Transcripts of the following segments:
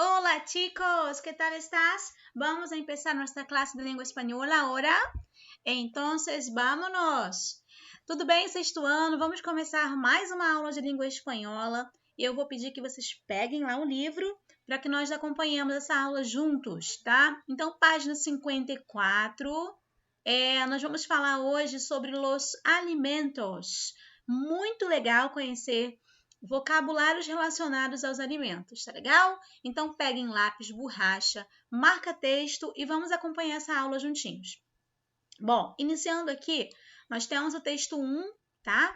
Hola chicos, ¿qué tal estás? Vamos a empezar nuestra clase de língua espanhola ahora. Entonces, vámonos! Tudo bem, sexto ano? Vamos começar mais uma aula de língua espanhola. E eu vou pedir que vocês peguem lá o livro para que nós acompanhemos essa aula juntos, tá? Então, página 54. Nós vamos falar hoje sobre los alimentos. Muito legal conhecer vocabulários relacionados aos alimentos, tá legal? Então, peguem lápis, borracha, marca texto e vamos acompanhar essa aula juntinhos. Bom, iniciando aqui, nós temos o texto 1, tá?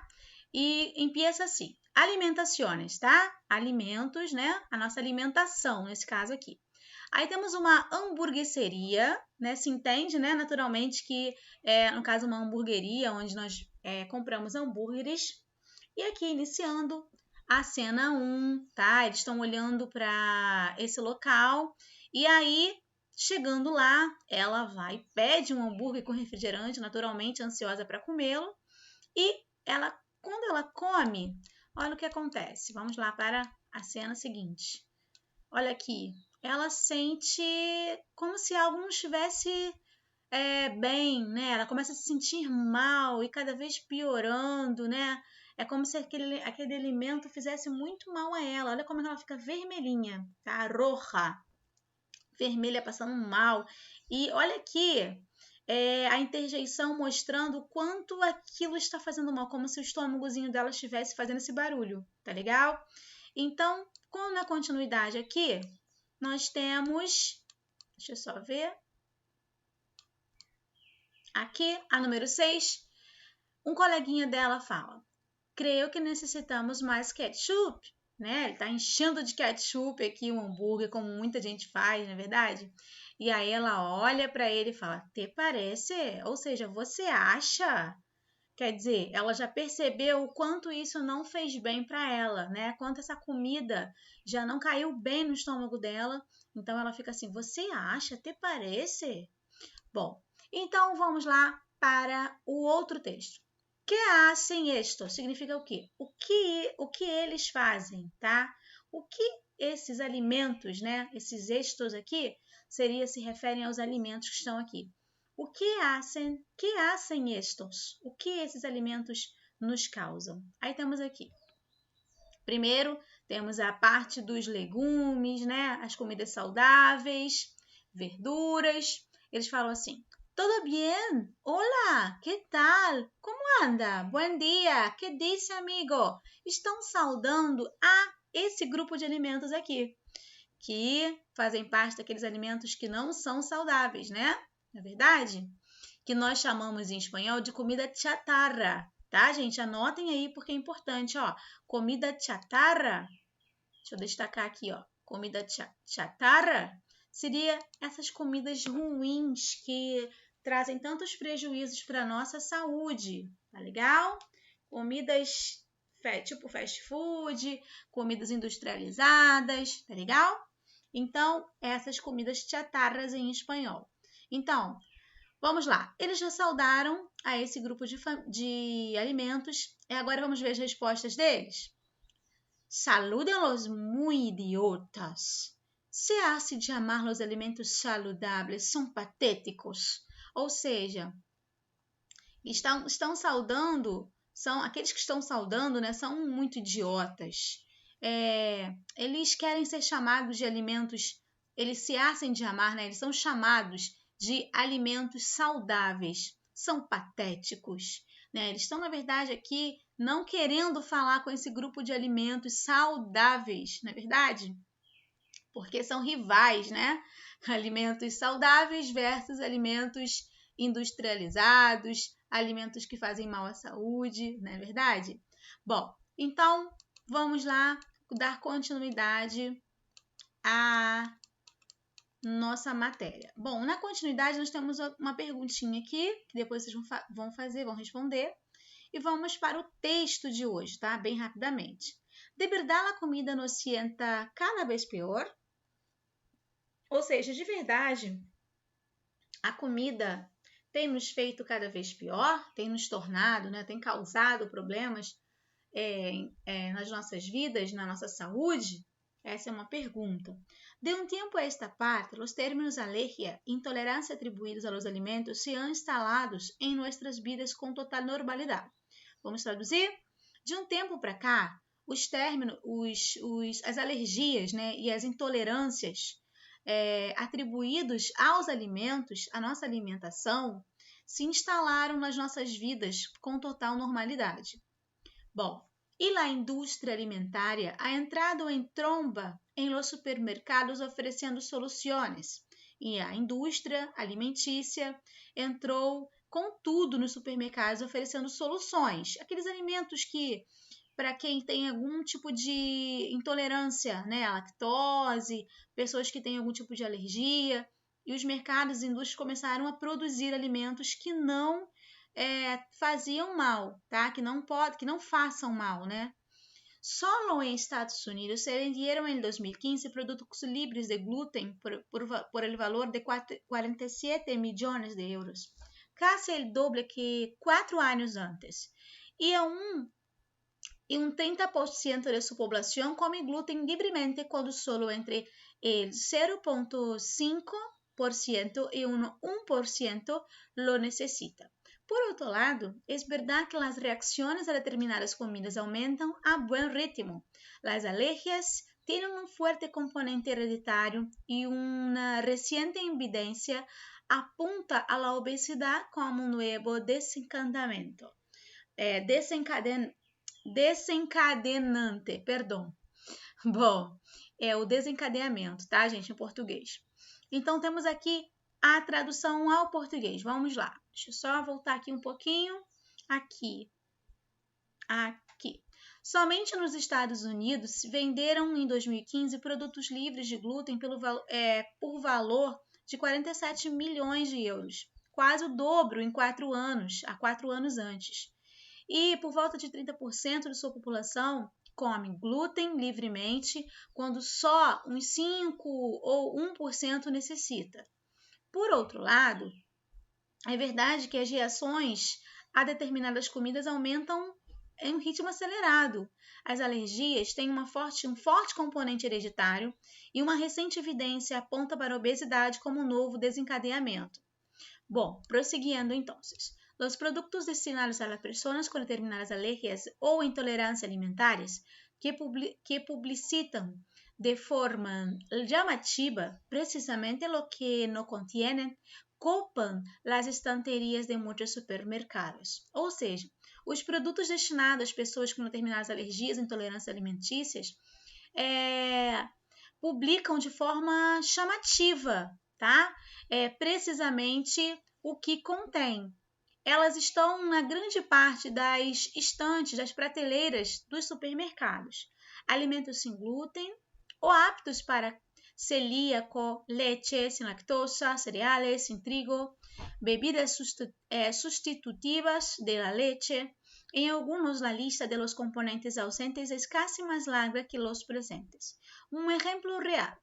E empieza assim, alimentações, tá? Alimentos, né? A nossa alimentação, nesse caso aqui. Aí temos uma hamburgueseria, né? Se entende, né? Naturalmente que no caso, uma hamburgueria, onde nós compramos hambúrgueres. E aqui, iniciando a cena 1, tá? Eles estão olhando para esse local. E aí, chegando lá, ela vai, pede um hambúrguer com refrigerante, naturalmente ansiosa para comê-lo. E ela, quando ela come, olha o que acontece. Vamos lá para a cena seguinte. Olha aqui, ela sente como se algo não estivesse bem, né? Ela começa a se sentir mal e cada vez piorando, né? É como se aquele alimento fizesse muito mal a ela. Olha como ela fica vermelhinha, tá? Roja, vermelha, passando mal. E olha aqui a interjeição mostrando o quanto aquilo está fazendo mal, como se o estômagozinho dela estivesse fazendo esse barulho, tá legal? Então, na continuidade aqui, nós temos, deixa eu só ver, aqui a número 6, um coleguinha dela fala: creio que necessitamos mais ketchup, né? Ele tá enchendo de ketchup aqui o hambúrguer, como muita gente faz, não é verdade? E aí ela olha para ele e fala: te parece? Ou seja, você acha? Quer dizer, ela já percebeu o quanto isso não fez bem para ela, né? Quanto essa comida já não caiu bem no estômago dela. Então ela fica assim: você acha? Te parece? Bom, então vamos lá para o outro texto. Que hacen esto? Significa o quê? O que eles fazem, tá? O que esses alimentos, né? Esses estos aqui, se referem aos alimentos que estão aqui. O que hacen estos? O que esses alimentos nos causam? Aí temos aqui. Primeiro, temos a parte dos legumes, né? As comidas saudáveis, verduras. Eles falam assim: todo bien? Hola, que tal? Como anda? Bom dia, que dice, amigo? Estão saudando a esse grupo de alimentos aqui, que fazem parte daqueles alimentos que não são saudáveis, né? Não é verdade? Que nós chamamos em espanhol de comida chatarra, tá, gente? Anotem aí porque é importante, ó. Comida chatarra, deixa eu destacar aqui, ó. Comida chatarra seria essas comidas ruins que trazem tantos prejuízos para a nossa saúde, tá legal? Comidas tipo fast food, comidas industrializadas, tá legal? Então, essas comidas chatarras em espanhol. Então, vamos lá. Eles já saudaram a esse grupo de alimentos. E agora vamos ver as respostas deles. Salúdenlos muy idiotas. Se hace llamar los alimentos saludables são patéticos. Ou seja, estão saudando, são aqueles que estão saudando, né, são muito idiotas. Eles querem ser chamados de alimentos, eles se hacem de amar, né, eles são chamados de alimentos saudáveis. São patéticos, né? Eles estão, na verdade, aqui não querendo falar com esse grupo de alimentos saudáveis, não é verdade? Porque são rivais, né? Alimentos saudáveis versus alimentos industrializados, alimentos que fazem mal à saúde, não é verdade? Bom, então vamos lá dar continuidade à nossa matéria. Bom, na continuidade nós temos uma perguntinha aqui, que depois vocês vão responder. E vamos para o texto de hoje, tá? Bem rapidamente. De verdade, a comida nos sienta cada vez pior? Ou seja, de verdade, a comida tem nos feito cada vez pior, tem nos tornado, né? Tem causado problemas nas nossas vidas, na nossa saúde? Essa é uma pergunta. De um tempo a esta parte, os términos alergia e intolerância atribuídos aos alimentos se han instalados em nossas vidas com total normalidade. Vamos traduzir? De um tempo para cá, os términos, as alergias, né, e as intolerâncias atribuídos aos alimentos, à nossa alimentação, se instalaram nas nossas vidas com total normalidade. Bom, e a indústria alimentária ha entrado em tromba em los supermercados oferecendo soluções. E a indústria alimentícia entrou com tudo nos supermercados oferecendo soluções. Aqueles alimentos que, para quem tem algum tipo de intolerância, né, à lactose, pessoas que têm algum tipo de alergia, e os mercados e indústrias começaram a produzir alimentos que não faziam mal, tá? Que não façam mal, né? Solo em Estados Unidos se venderam em 2015 produtos livres de glúten por el valor de 47 milhões de euros, casi el doble que 4 anos antes. E um 30% de sua população come glúten livremente, quando solo entre el 0,5% e 1% lo necessita. Por outro lado, é verdade que as reações a determinadas comidas aumentam a bom ritmo. As alergias têm um forte componente hereditário e uma recente evidência apunta a la obesidade como um novo desencadenante. Bom, é o desencadeamento, tá, gente, em português. Então, temos aqui a tradução ao português. Vamos lá. Deixa eu só voltar aqui um pouquinho. Aqui. Somente nos Estados Unidos se venderam em 2015 produtos livres de glúten por valor de 47 milhões de euros. Quase o dobro em 4 anos, há 4 anos antes. E por volta de 30% de sua população come glúten livremente, quando só uns 5 ou 1% necessita. Por outro lado, é verdade que as reações a determinadas comidas aumentam em um ritmo acelerado. As alergias têm um forte componente hereditário e uma recente evidência aponta para a obesidade como um novo desencadeamento. Bom, prosseguindo então. Os produtos destinados a pessoas com determinadas alergias ou intolerâncias alimentares que publicitam de forma llamativa precisamente lo que no contienen, copan las estanterias de muitos supermercados. Ou seja, os produtos destinados às pessoas com determinadas alergias e intolerâncias alimentícias publicam de forma chamativa, tá? Precisamente o que contém. Elas estão na grande parte das estantes, das prateleiras dos supermercados. Alimentos sem glúten ou aptos para celíaco, leite sem lactosa, cereales sem trigo, bebidas sustitutivas de la leche. Em alguns, a lista de los componentes ausentes é casi mais larga que los presentes. Um exemplo real.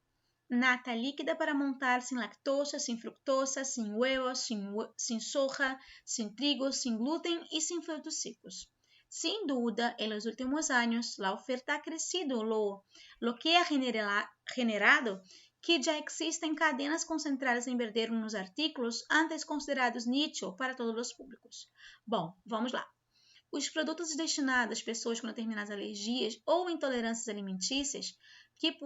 Nata líquida para montar sem lactosa, sem fructosa, sem huevos, sem soja, sem trigo, sem glúten e sem frutos secos. Sin duda, en los últimos años, la oferta ha crecido, lo que ha generado que ya existen cadenas concentradas em vender uns artículos antes considerados nicho para todos os públicos. Bom, vamos lá. Os produtos destinados às pessoas com determinadas alergias ou intolerâncias alimentícias que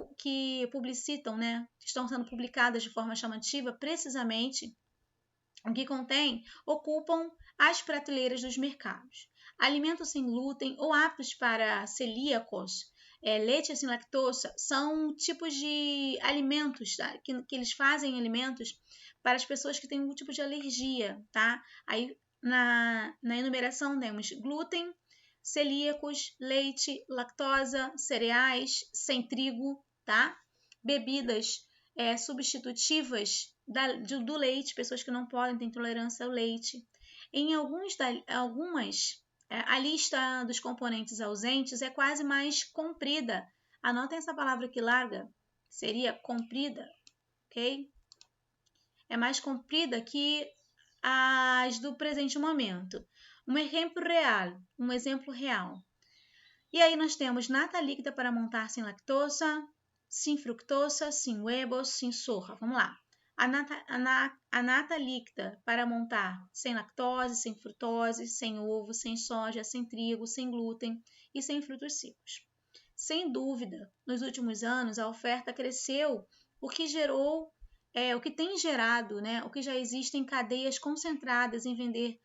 publicitam, né, estão sendo publicadas de forma chamativa, precisamente o que contém, ocupam as prateleiras dos mercados. Alimentos sem glúten ou aptos para celíacos, leite sem lactosa, são tipos de alimentos, tá? que eles fazem alimentos para as pessoas que têm algum tipo de alergia, tá? Aí na enumeração temos glúten, celíacos, leite, lactosa, cereais, sem trigo, tá? Bebidas substitutivas do leite, pessoas que não podem ter intolerância ao leite. Em algumas, a lista dos componentes ausentes é quase mais comprida. Anotem essa palavra aqui larga, seria comprida, ok? É mais comprida que as do presente momento. Um exemplo real. E aí nós temos nata líquida para montar sem lactosa, Sin fructosa, sin huevos, sin soja. Vamos lá. A nata líquida para montar sem lactose, sem frutose, sem ovo, sem soja, sem trigo, sem glúten e sem frutos secos. Sem dúvida, nos últimos anos a oferta cresceu, o que gerou, o que tem gerado, né, o que já existem cadeias concentradas em vender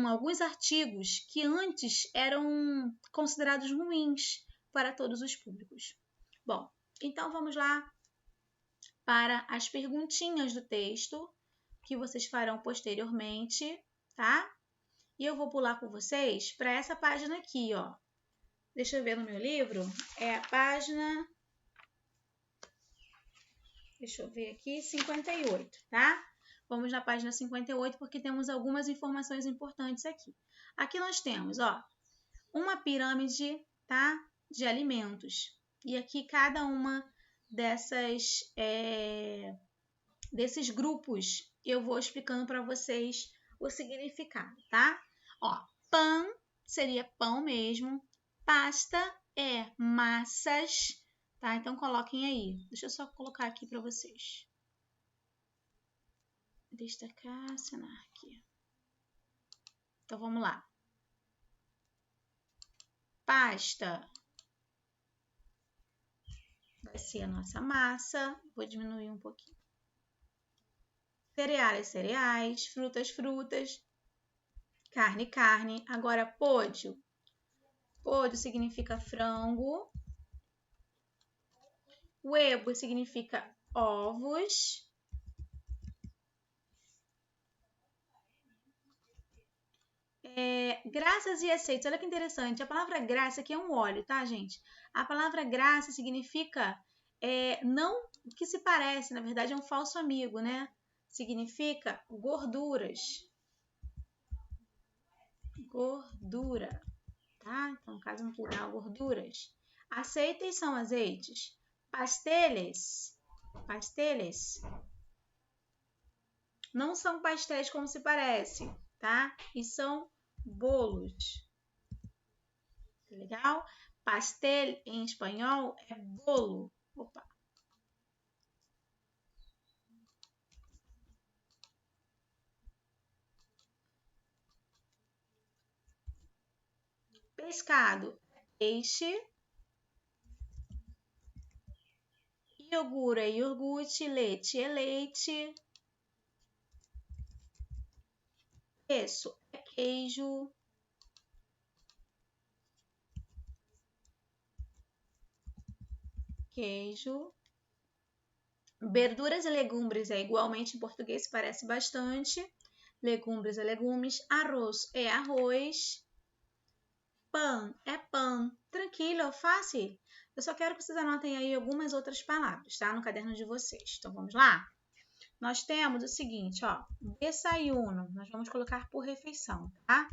alguns artigos que antes eram considerados ruins para todos os públicos. Bom, então vamos lá para as perguntinhas do texto que vocês farão posteriormente, tá? E eu vou pular com vocês para essa página aqui, ó. Deixa eu ver no meu livro, é a página, deixa eu ver aqui, 58, tá? Vamos na página 58 porque temos algumas informações importantes aqui. Aqui nós temos, ó, uma pirâmide, tá? De alimentos. E aqui cada uma desses grupos eu vou explicando para vocês o significado, tá? Ó, pão seria pão mesmo, pasta é massas, tá? Então coloquem aí. Deixa eu só colocar aqui para vocês. Destacar, assinar aqui. Então vamos lá. Pasta vai ser a nossa massa. Vou diminuir um pouquinho. Cereais, cereais. Frutas, frutas. Carne, carne. Agora, pollo. Pollo significa frango. Huevo significa ovos. Graças e aceites. Olha que interessante. A palavra graça aqui é um óleo, tá, gente? A palavra graça significa não o que se parece, na verdade é um falso amigo, né? Significa gorduras. Gordura, tá? Então, no caso, no plural, gorduras. Aceites são azeites. Pasteles. Pasteles. Não são pastéis como se parece, tá? E são bolos. Legal? Pastel em espanhol é bolo. Opa. Pescado, peixe. Iogurte é iogurte, leite é leite. Queso é queijo. Queijo. Verduras e legumes é igualmente em português, parece bastante. Legumes é legumes. Arroz é arroz. Pão é pão. Tranquilo, fácil. Eu só quero que vocês anotem aí algumas outras palavras, tá? No caderno de vocês. Então, vamos lá? Nós temos o seguinte, ó. Desayuno. Nós vamos colocar por refeição, tá?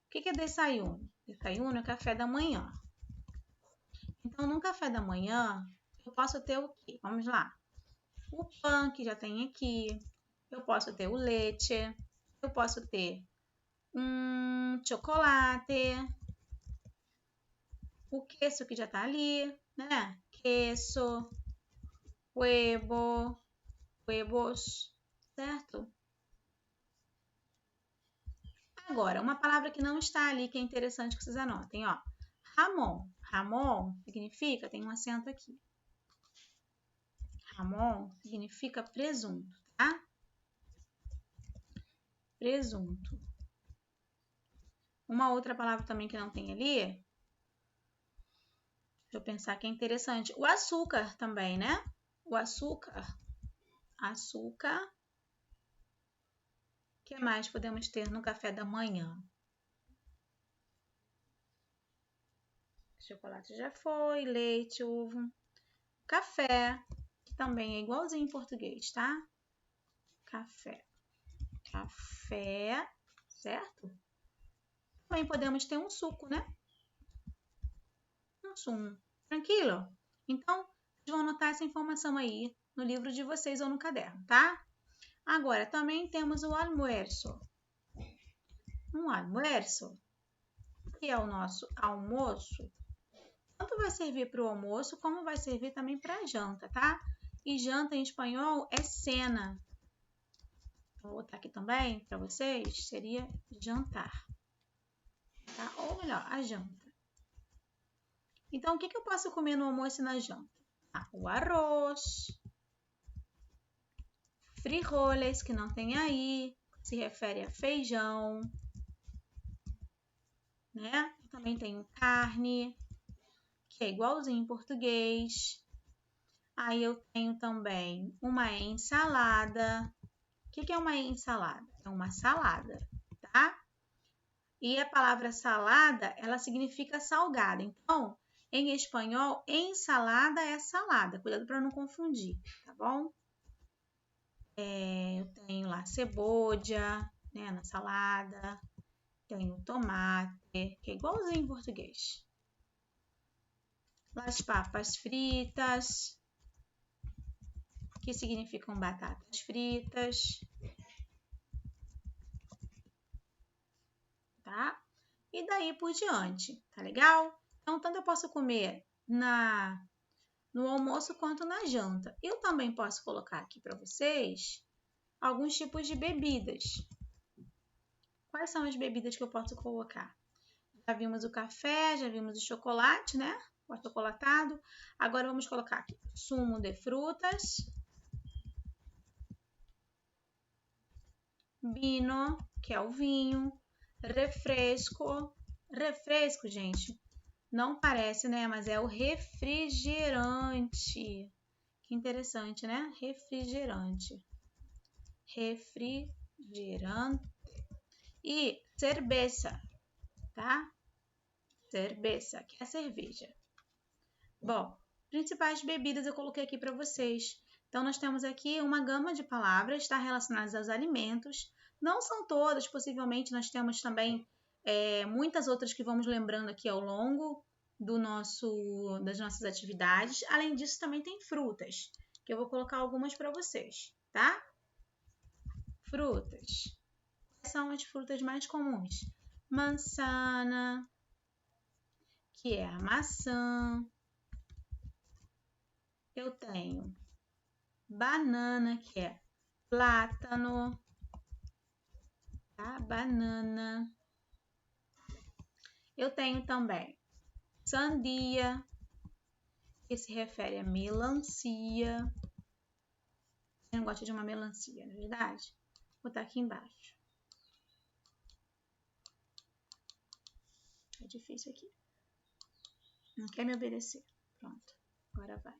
O que é desayuno? Desayuno é café da manhã. Então, no café da manhã, eu posso ter o quê? Vamos lá. O pão que já tem aqui. Eu posso ter o leite. Eu posso ter chocolate. O queso que já tá ali, né? Queso, huevo, huevos, certo? Agora, uma palavra que não está ali, que é interessante que vocês anotem, ó. Ramon. Ramon significa, tem um acento aqui. Ramon significa presunto, tá? Presunto. Uma outra palavra também que não tem ali, deixa eu pensar que é interessante. O açúcar também, né? O açúcar. Açúcar. O que mais podemos ter no café da manhã? Chocolate já foi, leite, ovo. Café, que também é igualzinho em português, tá? Café. Café, certo? Também podemos ter um suco, né? Um sumo. Tranquilo? Então, vocês vão anotar essa informação aí no livro de vocês ou no caderno, tá? Agora, também temos o almuerzo. Um almuerzo, que é o nosso almoço, tanto vai servir para o almoço, como vai servir também para a janta, tá? E janta em espanhol é cena. Vou botar aqui também para vocês, seria jantar, tá? Ou melhor, a janta. Então, o que eu posso comer no almoço e na janta? O arroz, frijoles, que não tem aí, se refere a feijão, né? Eu também tenho carne, que é igualzinho em português. Aí eu tenho também uma ensalada. O que é uma ensalada? É uma salada, tá? E a palavra salada, ela significa salgada. Então, em espanhol, ensalada é salada. Cuidado para não confundir, tá bom? Eu tenho lá cebola, né, na salada. Tenho tomate, que é igualzinho em português. As papas fritas, que significam batatas fritas, tá? E daí por diante, tá legal? Então, tanto eu posso comer no almoço quanto na janta. Eu também posso colocar aqui para vocês alguns tipos de bebidas. Quais são as bebidas que eu posso colocar? Já vimos o café, já vimos o chocolate, né? O achocolatado. Agora vamos colocar aqui sumo de frutas, vino, que é o vinho, refresco. Refresco, gente, não parece, né? Mas é o refrigerante. Que interessante, né? Refrigerante. Refrigerante. E cerveja, tá? Cerveja, que é cerveja. Bom, principais bebidas eu coloquei aqui para vocês. Então, nós temos aqui uma gama de palavras, tá? Relacionadas aos alimentos. Não são todas, possivelmente nós temos também muitas outras que vamos lembrando aqui ao longo das nossas atividades. Além disso, também tem frutas, que eu vou colocar algumas para vocês, tá? Frutas. Quais são as frutas mais comuns? Manzana, que é a maçã. Eu tenho banana, que é plátano, tá? Banana. Eu tenho também sandia, que se refere a melancia. Você não gosta de uma melancia, não é verdade? Vou botar aqui embaixo. É difícil aqui. Não quer me obedecer. Pronto, agora vai.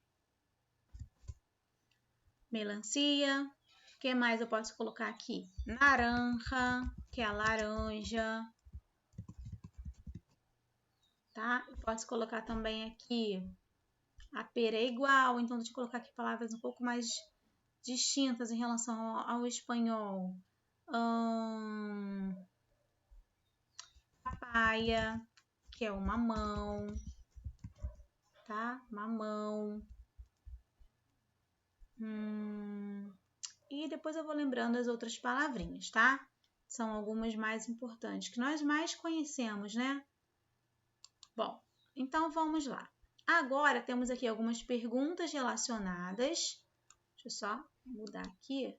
Melancia. O que mais eu posso colocar aqui? Naranja, que é a laranja. Tá? Eu posso colocar também aqui a pera é igual, então deixa eu colocar aqui palavras um pouco mais distintas em relação ao espanhol. Papaya, que é o mamão, tá? Mamão. E depois eu vou lembrando as outras palavrinhas, tá? São algumas mais importantes, que nós mais conhecemos, né? Bom, então vamos lá. Agora temos aqui algumas perguntas relacionadas. Deixa eu só mudar aqui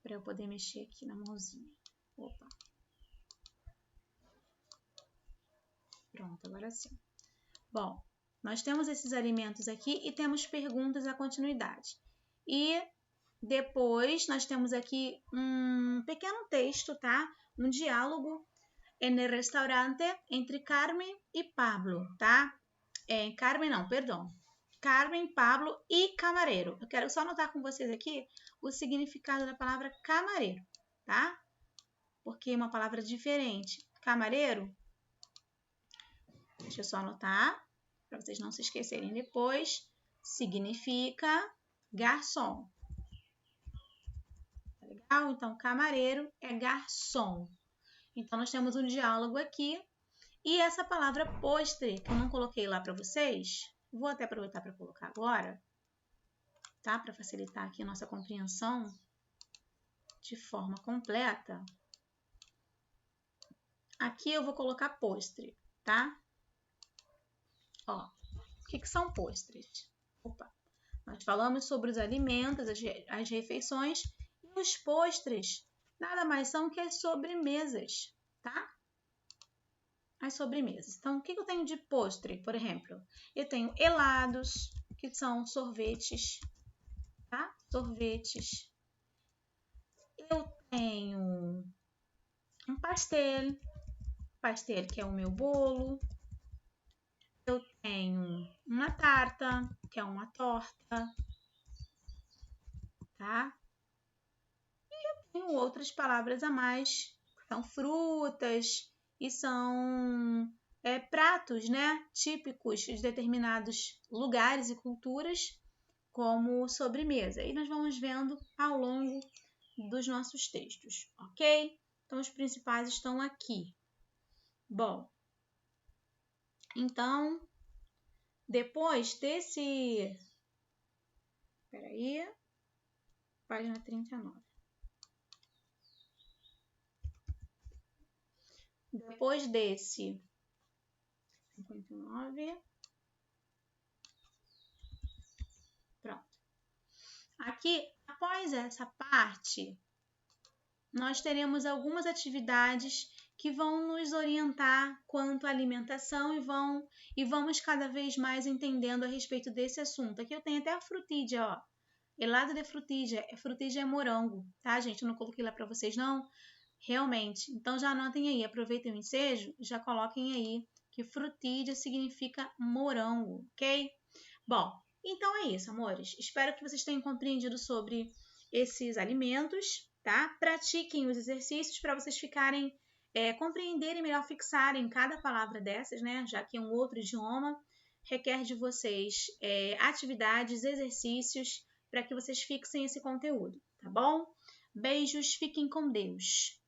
para eu poder mexer aqui na mãozinha. Opa. Pronto, agora sim. Bom, nós temos esses alimentos aqui e temos perguntas à continuidade. E depois nós temos aqui um pequeno texto, tá? Um diálogo en el restaurante entre Carmen e Pablo, tá? Carmen não, perdão. Carmen, Pablo e camareiro. Eu quero só anotar com vocês aqui o significado da palavra camareiro, tá? Porque é uma palavra diferente. Camareiro, deixa eu só anotar, para vocês não se esquecerem depois, significa garçom. Tá legal? Então, camareiro é garçom. Então, nós temos um diálogo aqui. E essa palavra postre, que eu não coloquei lá para vocês, vou até aproveitar para colocar agora, tá? Para facilitar aqui a nossa compreensão de forma completa. Aqui eu vou colocar postre, tá? Ó, o que são postres? Opa, nós falamos sobre os alimentos, as refeições, e os postres nada mais são que as sobremesas, tá? As sobremesas. Então, o que eu tenho de postre, por exemplo? Eu tenho helados, que são sorvetes, tá? Sorvetes. Eu tenho um pastel que é o meu bolo. Eu tenho uma tarta, que é uma torta, tá? E eu tenho outras palavras a mais, que são frutas e são pratos, né? Típicos de determinados lugares e culturas, como sobremesa. E nós vamos vendo ao longo dos nossos textos, ok? Então, os principais estão aqui. Bom, então, depois desse... Espera aí. Página 39. Depois desse 59. Pronto. Aqui, após essa parte, nós teremos algumas atividades que vão nos orientar quanto à alimentação e vamos cada vez mais entendendo a respeito desse assunto. Aqui eu tenho até a frutídia, ó. Helado de frutídia. Frutídia é morango, tá, gente? Eu não coloquei lá para vocês, não. Realmente. Então, já anotem aí. Aproveitem o ensejo e já coloquem aí que frutídia significa morango, ok? Bom, então é isso, amores. Espero que vocês tenham compreendido sobre esses alimentos, tá? Pratiquem os exercícios para vocês ficarem, compreenderem melhor, fixarem cada palavra dessas, né? Já que é um outro idioma, requer de vocês atividades, exercícios, para que vocês fixem esse conteúdo, tá bom? Beijos, fiquem com Deus.